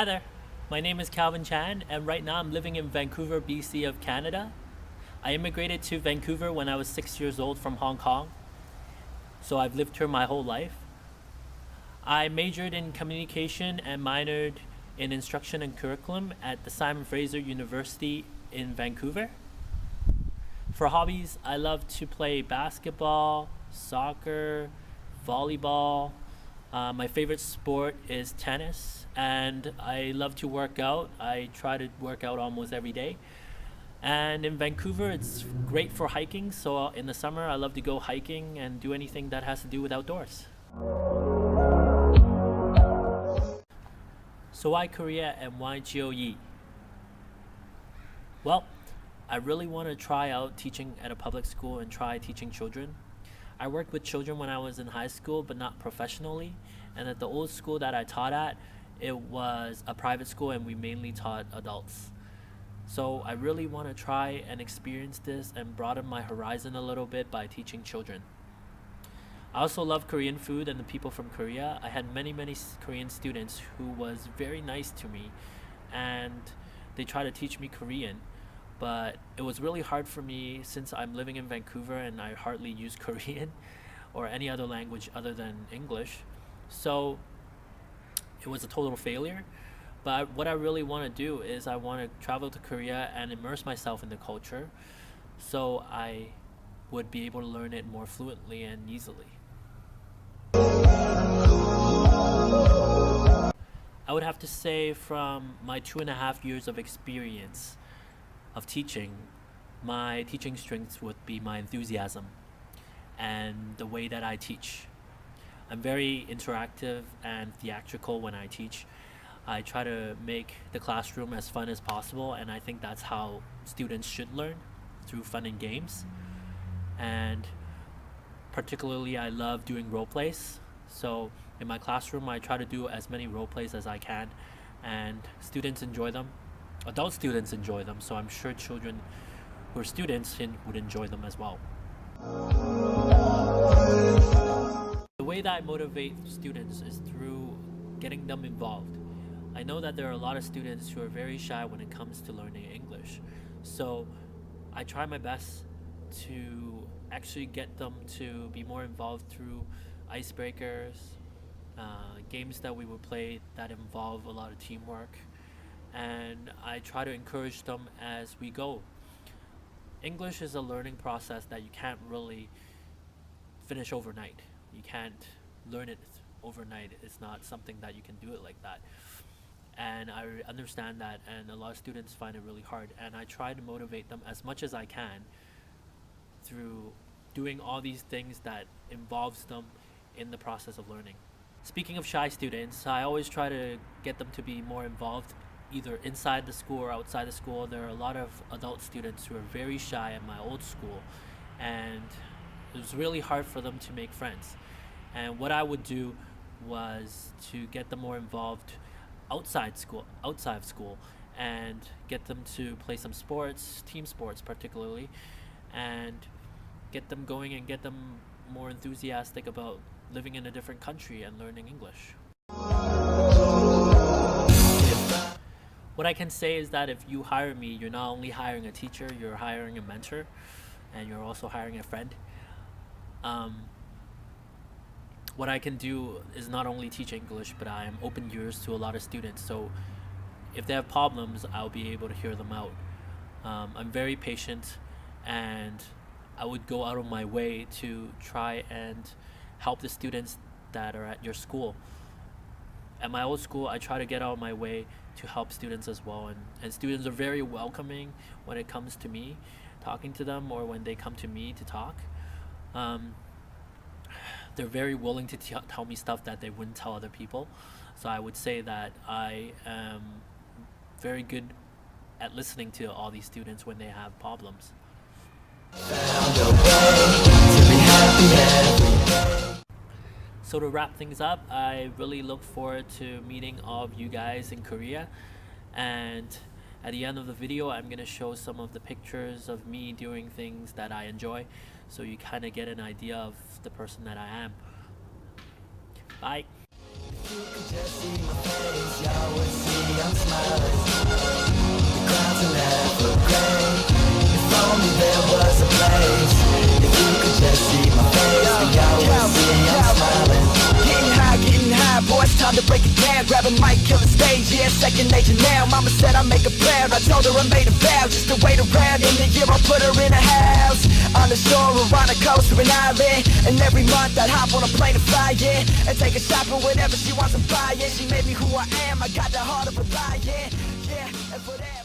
Hi there, my name is Calvin Chan, and right now I'm living in Vancouver, BC of Canada. I immigrated to Vancouver when I was 6 years old from Hong Kong, so I've lived here my whole life. I majored in communication and minored in instruction and curriculum at the Simon Fraser University in Vancouver. For hobbies, I love to play basketball, soccer, volleyball. My favorite sport is tennis, and I love to work out. I try to work out almost every day. And in Vancouver, it's great for hiking, so in the summer, I love to go hiking and do anything that has to do with outdoors. So why Korea and why GOE? Well, I really want to try out teaching at a public school and try teaching children. I worked with children when I was in high school, but not professionally. And at the old school that I taught at, it was a private school and we mainly taught adults. So I really want to try and experience this and broaden my horizon a little bit by teaching children. I also love Korean food and the people from Korea. I had many Korean students who was very nice to me, and they tried to teach me Korean. But it was really hard for me since I'm living in Vancouver and I hardly use Korean or any other language other than English. So it was a total failure. But what I really want to do is I want to travel to Korea and immerse myself in the culture so I would be able to learn it more fluently and easily. I would have to say from my 2.5 years of experience of teaching, my teaching strengths would be my enthusiasm and the way that I teach. I'm very interactive and theatrical when I teach. I try to make the classroom as fun as possible, and I think that's how students should learn, through fun and games. And particularly I love doing role plays. So in my classroom I try to do as many role plays as I can, and students enjoy them. Adult students enjoy them, so I'm sure children who are students would enjoy them as well. The way that I motivate students is through getting them involved. I know that there are a lot of students who are very shy when it comes to learning English, so I try my best to actually get them to be more involved through icebreakers, games that we would play that involve a lot of teamwork, and I try to encourage them as we go. English is a learning process that you can't really finish overnight. You can't learn it overnight. It's not something that you can do it like that. And I understand that, and a lot of students find it really hard, and I try to motivate them as much as I can through doing all these things that involves them in the process of learning. Speaking of shy students, I always try to get them to be more involved either inside the school or outside the school. There are a lot of adult students who are very shy at my old school, and it was really hard for them to make friends. And what I would do was to get them more involved outside of school, and get them to play some sports, team sports particularly, and get them going and get them more enthusiastic about living in a different country and learning English. What I can say is that if you hire me, you're not only hiring a teacher, you're hiring a mentor, and you're also hiring a friend. What I can do is not only teach English, but I am open ears to a lot of students. So if they have problems, I'll be able to hear them out. I'm very patient, and I would go out of my way to try and help the students that are at your school. At my old school, I try to get out of my way to help students as well, and students are very welcoming when it comes to me talking to them, or when they come to me to talk. They're very willing to tell me stuff that they wouldn't tell other people. So I would say that I am very good at listening to all these students when they have problems. So to wrap things up, I really look forward to meeting all of you guys in Korea, and at the end of the video I'm going to show some of the pictures of me doing things that I enjoy, so you kind of get an idea of the person that I am. Bye! Just see my face, y'all would see I'm smiling. The clouds are never gray. If only there was a place. If you could just see my face, then y'all would see I'm smiling. Getting high, boy, it's time to break it down. Grab a mic, kill the stage, yeah, second nature now. Mama said I'd make her proud, I told her I made a vow. Just to wait around, in the year I'll put her in a house. On the shore or on the coast or an island. And every month I'd hop on a plane to fly, yeah. And take her shopping, whatever she wants to buy, yeah. She made me who I am, I got the heart of a lion, yeah. And for that